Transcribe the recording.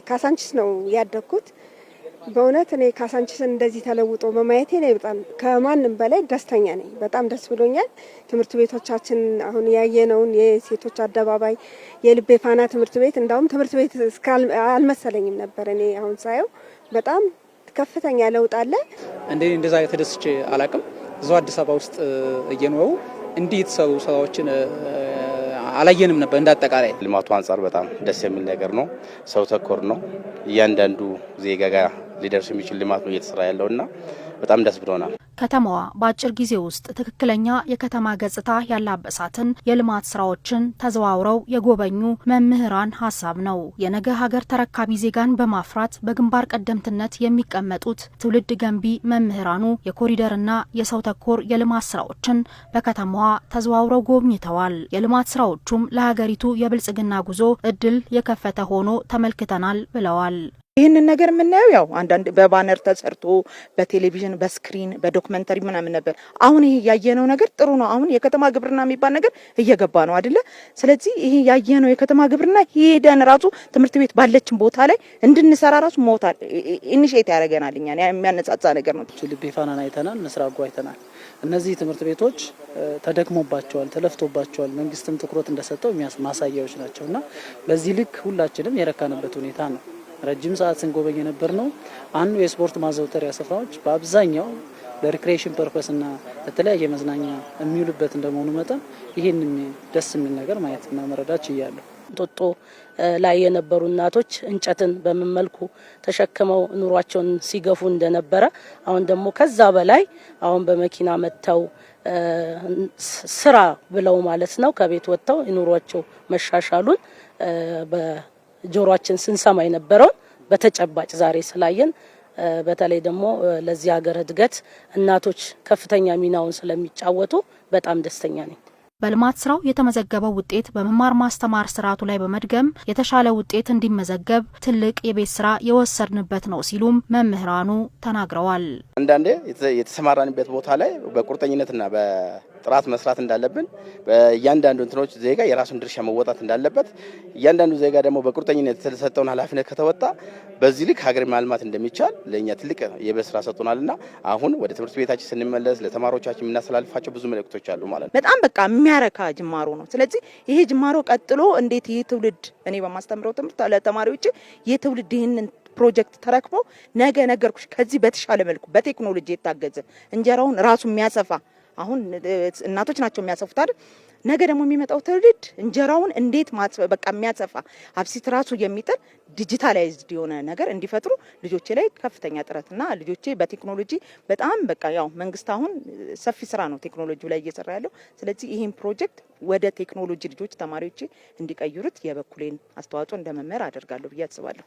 ካሳንቺስ ነው ያደግኩት። በእውነት እኔ ካሳንቺስን እንደዚህ ተለውጦ በማየቴ ላይ በጣም ከማንም በላይ ደስተኛ ነኝ። በጣም ደስ ብሎኛል። ትምህርት ቤቶቻችን አሁን ያየነውን የሴቶች አደባባይ፣ የልቤ ፋና ትምህርት ቤት እንዳውም ትምህርት ቤት አልመሰለኝም ነበር። እኔ አሁን ሳየው በጣም ከፍተኛ ለውጥ አለ። እንደዛ ተደስቼ አላቅም። እዛው አዲስ አበባ ውስጥ እየኖሩ እንዲህ የተሰሩ ስራዎችን አላየንም ነበር። እንዳጠቃላይ ልማቱ አንጻር በጣም ደስ የሚል ነገር ነው። ሰው ተኮር ነው። እያንዳንዱ ዜጋ ጋር ሊደርስ የሚችል ልማት ነው እየተሰራ ያለውና በጣም ደስ ብሎናል። ከተማዋ በአጭር ጊዜ ውስጥ ትክክለኛ የከተማ ገጽታ ያላበሳትን የልማት ስራዎችን ተዘዋውረው የጎበኙ መምህራን ሀሳብ ነው። የነገ ሀገር ተረካቢ ዜጋን በማፍራት በግንባር ቀደምትነት የሚቀመጡት ትውልድ ገንቢ መምህራኑ የኮሪደርና የሰው ተኮር የልማት ስራዎችን በከተማዋ ተዘዋውረው ጎብኝተዋል። የልማት ስራዎቹም ለሀገሪቱ የብልጽግና ጉዞ እድል የከፈተ ሆኖ ተመልክተናል ብለዋል። ይህንን ነገር የምናየው ያው አንዳንድ በባነር ተሰርቶ በቴሌቪዥን በስክሪን በዶክመንተሪ ምናምን ነበር። አሁን ይሄ ያየነው ነገር ጥሩ ነው። አሁን የከተማ ግብርና የሚባል ነገር እየገባ ነው አይደለ? ስለዚህ ይሄ ያየነው የከተማ ግብርና ሄደን ራሱ ትምህርት ቤት ባለችን ቦታ ላይ እንድንሰራ ራሱ ሞታል ኢኒሼት ያደርገናል። እኛ የሚያነጻጻ ነገር ነው። ልቤ ፋናን አይተናል፣ ምስራቅ አይተናል። እነዚህ ትምህርት ቤቶች ተደክሞባቸዋል፣ ተለፍቶባቸዋል። መንግስትም ትኩረት እንደሰጠው ማሳያዎች ናቸውና በዚህ ልክ ሁላችንም የረካንበት ሁኔታ ነው። ረጅም ሰዓት ስንጎበኝ ነበር ነው። አንዱ የስፖርት ማዘውተሪያ ስፍራዎች በአብዛኛው ለሪክሬሽን ፐርፐስ እና ለተለያየ መዝናኛ የሚውሉበት እንደመሆኑ መጠን ይሄን ደስ የሚል ነገር ማየትና መረዳት ይያለሁ። ጦጦ ላይ የነበሩ እናቶች እንጨትን በመመልኩ ተሸክመው ኑሯቸውን ሲገፉ እንደነበረ አሁን ደግሞ ከዛ በላይ አሁን በመኪና መተው ስራ ብለው ማለት ነው ከቤት ወጥተው ኑሯቸው መሻሻሉን ጆሮአችን ስንሰማ የነበረውን በተጨባጭ ዛሬ ስላየን በተለይ ደግሞ ለዚህ ሀገር እድገት እናቶች ከፍተኛ ሚናውን ስለሚጫወቱ በጣም ደስተኛ ነኝ። በልማት ስራው የተመዘገበው ውጤት በመማር ማስተማር ስርዓቱ ላይ በመድገም የተሻለ ውጤት እንዲመዘገብ ትልቅ የቤት ስራ የወሰድንበት ነው ሲሉም መምህራኑ ተናግረዋል። አንዳንዴ የተሰማራንበት ቦታ ላይ በቁርጠኝነትና በጥራት መስራት እንዳለብን በእያንዳንዱ እንትኖች ዜጋ የራሱን ድርሻ መወጣት እንዳለበት እያንዳንዱ ዜጋ ደግሞ በቁርጠኝነት የተሰጠውን ኃላፊነት ከተወጣ በዚህ ልክ ሀገር ማልማት እንደሚቻል ለኛ ትልቅ የቤት ስራ ሰጥቶናልና አሁን ወደ ትምህርት ቤታችን ስንመለስ ለተማሪዎቻችን የምናስተላልፋቸው ብዙ መልእክቶች አሉ ማለት ነው። በጣም በቃ የሚያረካ ጅማሮ ነው። ስለዚህ ይሄ ጅማሮ ቀጥሎ እንዴት ይሄ ትውልድ እኔ በማስተምረው ትምህርት ለተማሪዎች ይሄ ትውልድ ይሄንን ፕሮጀክት ተረክቦ ነገ ነገርኩሽ ከዚህ በተሻለ መልኩ በቴክኖሎጂ የታገዘ እንጀራውን ራሱ የሚያሰፋ አሁን እናቶች ናቸው የሚያሰፉት አይደል? ነገ ደግሞ የሚመጣው ትውልድ እንጀራውን እንዴት በቃ የሚያሰፋ አብሲት ራሱ የሚጥል ዲጂታላይዝድ የሆነ ነገር እንዲፈጥሩ ልጆቼ ላይ ከፍተኛ ጥረትና ልጆቼ በቴክኖሎጂ በጣም በቃ ያው መንግስት አሁን ሰፊ ስራ ነው ቴክኖሎጂው ላይ እየሰራ ያለው። ስለዚህ ይሄን ፕሮጀክት ወደ ቴክኖሎጂ ልጆች ተማሪዎች እንዲቀይሩት የበኩሌን አስተዋጽኦ እንደመመር አደርጋለሁ ብዬ አስባለሁ።